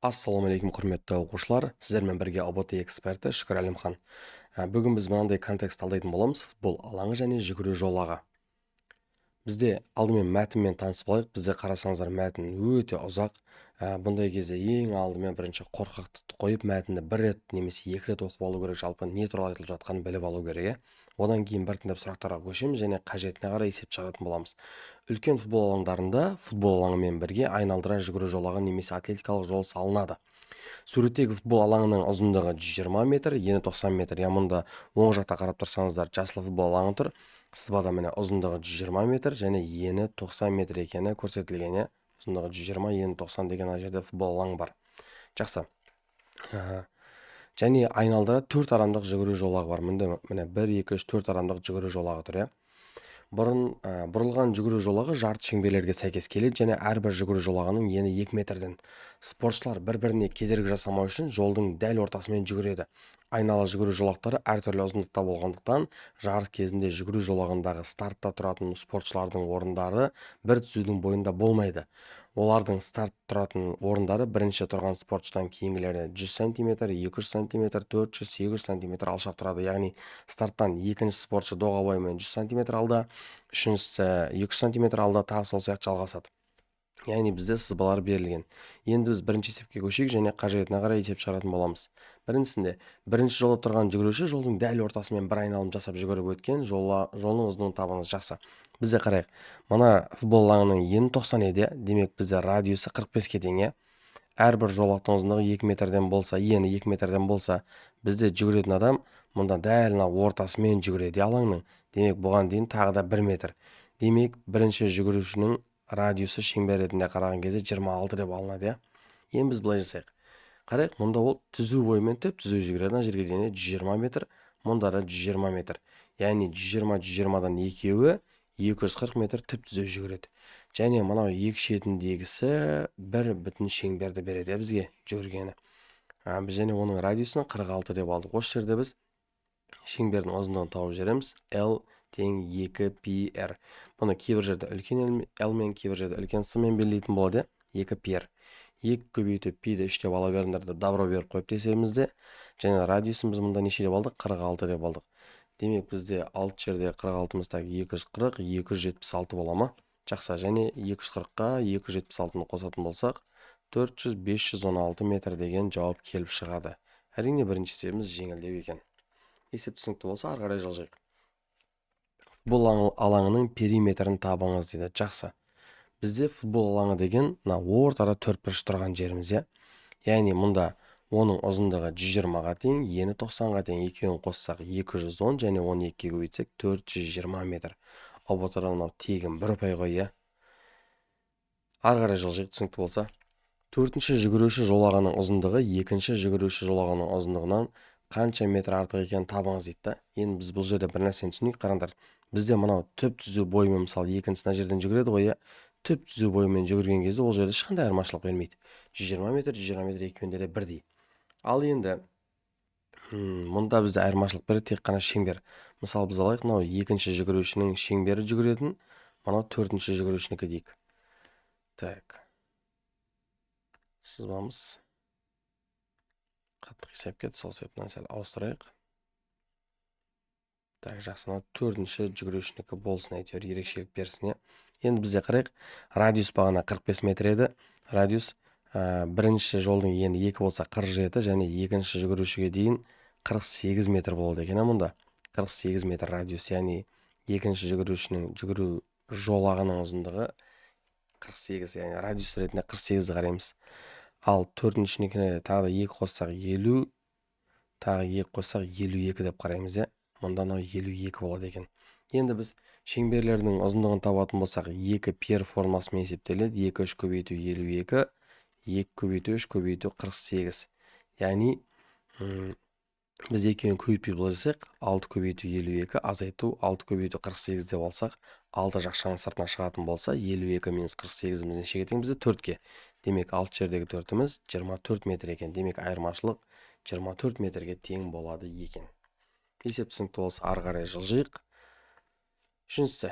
Ассалаумағалейкум құрметті оқушылар, сіздермен бірге АБТ эксперті Шүкір Әлімхан. Бүгін біз мынандай контекст талдайтын боламыз: футбол алаңы және жүгіру жолағы. Бізде алдымен мәтінмен танысып алайық. Бізде қарасаңыздар, мәтін өте ұзақ. Бұндай кезде ең алдымен бірінші қорқақтықты қойып, мәтінді бір рет немесе екі рет оқып алу керек. Жалпы не туралы айтылып жатқанын біліп алу керек. Одан кейін біртіндеп сұрақтарға көшеміз және қажетіне қарай есеп шығаратын боламыз. Үлкен футбол алаңдарында футбол алаңымен бірге айналдыра жүгіру жолағы немесе атлетикалық жол салынады. Суреттегі футбол алаңының ұзындығы 120 метр, ені 90 метр. Мұнда оң жақта қарап тұрсаңыздар, жасыл футбол алаңы тұр. Сызбада міне ұзындығы 120 метр және ені 90 метр екені көрсетілген. Ұзындығы 120, ені 90 деген жерде футбол алаңы бар. Жақсы. Және айналдыра 4 адамдық жүгіру жолағы бар. Міне 1, 2, 3, 4 адамдық жүгіру жолағы тұр. Бұрылған жүгіру жолағы жарты шеңберлерге сәйкес келеді және әрбір жүгіру жолағының ені 2 метрден. Спортшылар бір-біріне кедергі жасамау үшін жолдың дәл ортасымен жүгіреді. Айнала жүгіру жолақтары әртүрлі ұзындықта болғандықтан, жарыс кезінде жүгіру жолағындағы стартта тұратын спортшылардың орындары бір түзудің бойында болмайды. Олардың старт тұратын орындары бірінші тұрған спортшыдан кейінгілері 100 см, 200 см, 400, 800 см алшақ тұрады. Яғни старттан екінші спортшы доға бойымен 100 см алда, үшіншісі 200 см алда, тағы сол сияқты жалғасады. Яғни бізде сызбалар берілген. Енді біз бірінші есепке көшейік және қажетіне қарай есеп шығаратын боламыз. Біріншісінде, бірінші жолда тұрған жүгіруші жолдың дәл ортасымен бір айналым жасап жүгіріп өткен, жолының ұзындығын табыңыз. Жақсы. Бізде қарайық. Мына футбол алаңының ені 90 еді, демек бізде радиусы 45-ке тең. Әрбір жолақтың ұзындығы 2 метрден болса, ені 2 метрден болса, бізде жүгіретін адам мұнда дәл ортасымен жүгіреді алаңның. Демек бұған дейін тағы да 1 метр. Демек бірінші жүгірушінің радиусы шеңбер ретінде қараған кезде 26 деп алынады. Енді біз былай жасайық. Қарайық, мұнда ол түзу бойымен тіп түзу жүгіреді. Мына жерге дейін 120 метр, мұнда да 120 метр. Яғни 120-120-дан екеуі 240 метр тіп түзу жүгіреді. Және мынау екі шетіндегісі бір бүтін шеңберді береді бізге жүгіргені. Біз және оның радиусын 46 деп алдық. Осы жерде біз шеңбердің ұзындығын тауып жібереміз. L тең 2πr. Бұны кейбір жерде үлкен L мен кейбір жерде үлкен S мен белгілейтін болады. 2πr. 2 көбейтіп пи-ді 3 деп ала беріңдерді, добро беріп қойып десемізде, және радиусын біз мұнда неше деп алдық? 46 деп алдық. Демек бізде алты жерде 46-мыздағы 240, 276 бола ма? Жақсы, және 240-қа 276-ны қосатын болсақ, 400-516 метр деген жауап келіп шығады. Әрине бірінші есебіміз жеңілдеу екен. Есеп түсінікті болса, ары қарай жылжайық. Футбол алаңының периметрін табыңыз дейді. Жақсы. Бізде футбол алаңы деген ортада төртбұрыш тұрған жеріміз. Яғни мұнда оның ұзындығы 120-ға тең, ені 90-ға тең. Екеуін қоссақ 210 және 12-ге көбейтсек 420 метр. Мынау тегін бір ұпай ғой. Ары қарай жылжайық, түсінікті болса. Төртінші жүгіруші жолағының ұзындығы екінші жүгіруші жолағының ұзындығынан қанша метр артық екенін табыңыз дейді. Енді біз бұл жерде бір нәрсені түсінейік. Қараңдар, бізде мынау түп түзу бойымен, мысалы екіншісі мына жерден жүгіреді ғой. Түп түзу бойымен жүгірген кезде ол жерде ешқандай айырмашылық бермейді. 120 метр, 120 метр екеуінде де бірдей. Ал енді мұнда бізде айырмашылық бір тек қана шеңбер. Мысалы біз алайық, мынау екінші жүгірушінің шеңбері жүгіретін, мынау төртінші жүгірушінікі дейік. Так. Сызбамыз қатты қисап кетті, сол себептен сәл ауыстырайық. Так, жақсы, мына төртінші жүгірушінікі болсын, әйтеуір ерекшелік берсін. Енді бізде қарайық, радиус бағана 45 метр еді. Радиус бірінші жолдың ені 2 болса 47 және екінші жүгірушіге дейін 48 метр болады екен. Мұнда 48 метр радиус, яғни екінші жүгірушінің жүгіру жолағының ұзындығы 48, яғни радиус ретінде 48-ді қараймыз. Ал төртіншінікіне тағы да 2 қоссақ 50, тағы 2 қоссақ 52 деп қараймыз. Мұнда 52 болады екен. Енді біз шеңберлердің ұзындығын табатын болсақ, 2πr формасымен есептеледі. 2 3 көбейту 52, 2 көбейту 3 көбейту 48. Яғни біз екеуін көбейтпей болжасақ, 6 көбейту 52 азайту 6 көбейту 48 деп алсақ, 6 жақшаның сыртына шығатын болса, 52 минус 48 нешеге тең? Бізде 4-ке. Демек 6 жердегі 4-іміз 24 метр екен. Демек айырмашылық 24 метрге тең болады екен. Есеп түсінікті болса, ары қарай жылжайық. Үшіншісі,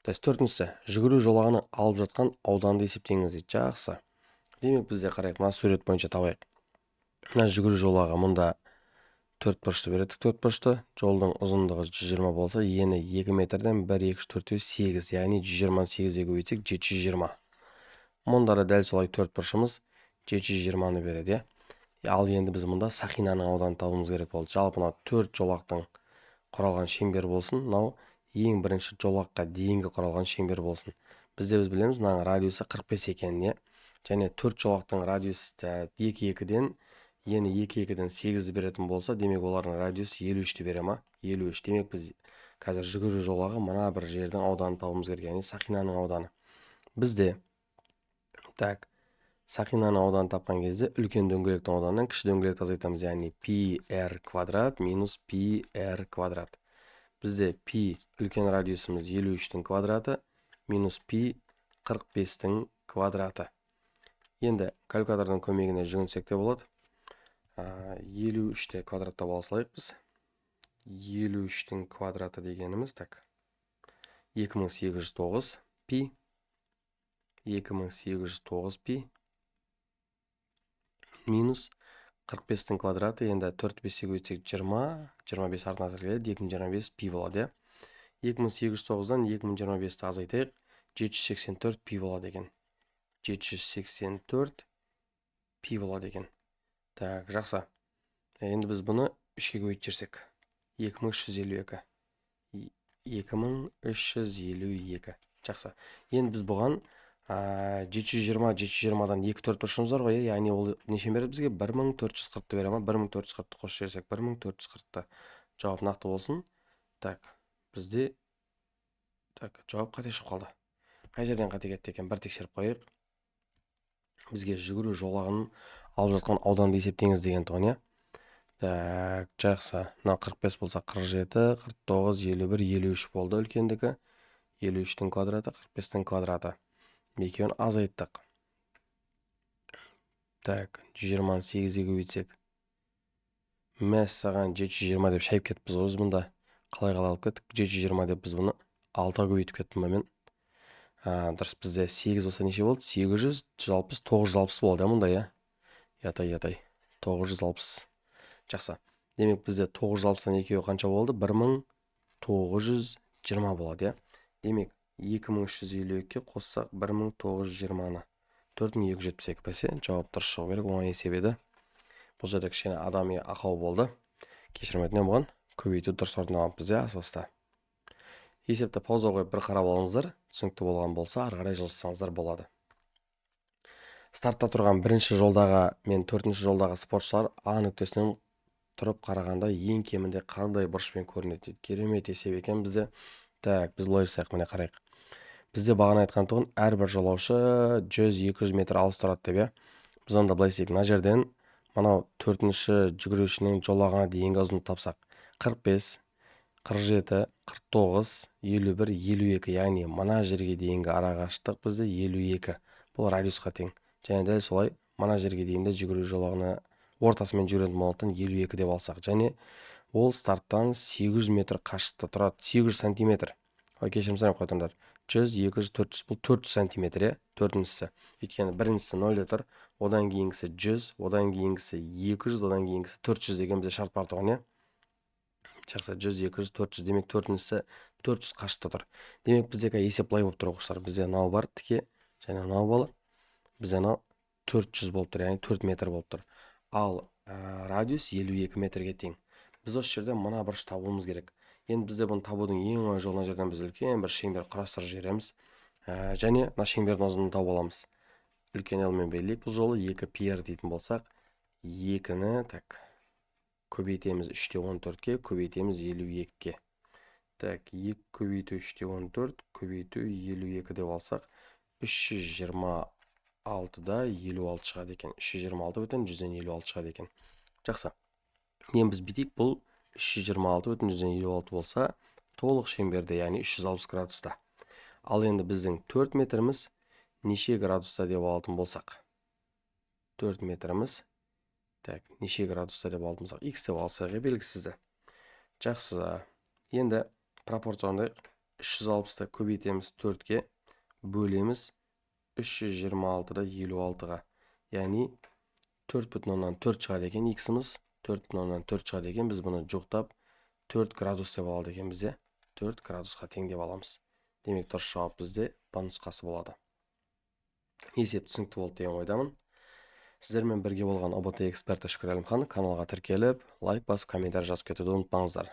төртіншісі, жүгіру жолағының алып жатқан ауданды есептеңіз дейді. Жақсы. Демек бізде қарайық, мына сурет бойынша табайық. Мына жүгіру жолағы мұнда 4 бұрышты береді. 4 бұрышты жолдың ұзындығы 120 болса, ені 2 метрден 1, 2, 4, 8, яғни 128-ге көбейтсек 720. Мұнда да дәл солай 4 бұрышымыз 720-ны береді. Ал енді біз мұнда сақинаның ауданын табуымыз керек болды. Жалпы мына 4 жолақтың құралған шеңбер болсын, мынау ең бірінші жолаққа дейінгі құралған шеңбер болсын. Біз білеміз, мынаның радиусы 45 екенін, және 4 жолақтың радиусы 2-2-ден ені 2-2-ден 8 беретін болса, демек олардың радиусы 53-ті бере ма? 53. Демек біз қазір жүгіру жолағы мына бір жердің ауданын табуымыз керек, яғни сақинаның ауданы. Бізде сақинаның ауданын тапқан кезде үлкен дөңгелектің ауданынан кіші дөңгелекті азайтамыз, яғни πr квадрат минус πr квадрат. Бізде π үлкен радиусымыз 53-тің квадраты минус π 45-тің квадраты. Енді калькулятордың көмегіне жүгінсек те болады. 53-те квадратта баласылайық біз. 53-тің квадраты дегеніміз 2809 π 2809 π минус 45-тің квадраты, енді 4 5-ге көбейтсек 20, 25 артына келеді, 2025 π болады. 2809-дан 2025-ті азайтайық, 784 π болады екен. 784 π болады екен. Жақсы. Енді біз бұны 3-ке көбейтіп жіберсек, 2352. 2352. Жақсы. Енді біз бұған 720-720-дан 2-4 бұрышымыз бар ғой, яғни ол неше береді бізге? 1440-ты бере ма? 1440-ты қосып жіберсек, 1440-ты. Жауап нақты болсын. Бізде жауап қате шығып қалды. Қай жерден қате кетті екен? Бір тексеріп қойайық. Бізге жүгіру жолағының алып жатқан ауданды есептеңіз деген тұғын, жақсы. Мына 45 болса 47, 49, 51, 53 болды үлкендігі. 53-тің квадраты, 45-тің квадраты. Екеуін азайттық. 128-ге көбейтсек. Мәссаған 720 деп шайып кетіппіз ғой мұнда. Қалай алып кеттік? 720 деп біз бұны 6-ға көбейтіп кеттім ба мен? Дұрыс, бізде 8 болса неше болды? 860, 960 болды мұнда, Ятай. 960. Жақсы. Демек бізде 960-тан екеуі қанша болды? 1920 болады, Демек 2352-ке қоссақ 1920-ны 4272 бәсе, жауап дұрыс шығу керек, оңай есеп еді. Бұл жерде кішкене адами ақау болды. Кешірім өтінемін бұған. Көбейту дұрыс орындамаппыз, асаста. Есепті пауза қойып бір қарап алыңыздар, түсінікті болған болса, ары қарай жылжытсаңыздар болады. Стартта тұрған бірінші жолдағы мен 4-ші жолдағы спортшылар А нүктесінен тұрып қарағанда ең кемінде қандай бұрышпен көрінеді? Керемет есеп екен бізде. Біз былай жасайық, міне қарайық. Бізде бағана айтқан тұғын әрбір жолаушы 100-200 метр алыс тұрады деп, біз онда былай істейік. Мына жерден мынау 4-ші жүгірушінің жолағына дейінгі ұзындықты тапсақ, 45, 47, 49, 51, 52, яғни мына жерге дейінгі арақашықтық бізде 52. Бұл радиусқа тең. Және дәл солай мына жерге дейінді жүгіру жолағына ортасымен жүретін болғандықтан 52 деп алсақ, және ол старттан 800 метр қашықта тұрады. 800 сантиметр. Кешірім сұраймын қойыңдар. 100, 200, 400, бұл 400 сантиметр, 4-шісі. Өйткені біріншісі 0-де тұр, одан кейінгісі 100, одан кейінгісі 200, одан кейінгісі 400 деген бізде шарт бар тұғын, Жақсы, 100, 200, 400, демек 4-шісі 400 қашықта тұр. Демек бізде есеп былай болып тұр, оқушылар. Бізде мынау бар тіке, және мынау бар. Бізде мынау 400 болып тұр, яғни 4 метр болып тұр. Ал радиус 52 метрге тең. Біз осы жерде мына бұрыш табуымыз керек. Енді бізде бұны табудың ең оңай жолына жерден біз үлкен бір шеңбер құрастырып жібереміз. Және мына шеңбердің ұзындығын тауып аламыз. Үлкен елмен белгілейік. Бұл жолы 2πr дейтін болсақ, 2-ні көбейтеміз 3-14-ке, көбейтеміз 52-ке. 2 көбейту 3-14, көбейту 52 деп алсақ, 326-да 56 шығады екен. 326 бүтін 156 шығады екен. Жақсы. Енді біз бітейік, бұл 326 бүтін 156 болса, толық шеңберде, яғни 360 градуста. Ал енді біздің 4 метріміз неше градуста деп алатын болсақ? 4 метріміз неше градуста деп алатын болсақ? X деп алсақ, белгісізді. Жақсы. Енді пропорционды 360-та көбейтеміз 4-ке, бөлеміз 326-да 56-ға. Яғни 4,4 шығады екен x-іміз, 4,4 шығады екен. Біз бұны жоқтап 4 градус деп алады екенбіз, 4 градусқа тең деп аламыз. Демек дұрыс жауап бізде Б нұсқасы болады. Есеп түсінікті болды деген ойдамын. Сіздермен бірге болған ОБТ эксперті Шүкір Әлімхан. Каналға тіркеліп, лайк басып, комментарий жазып кетуді ұмытпаңыздар.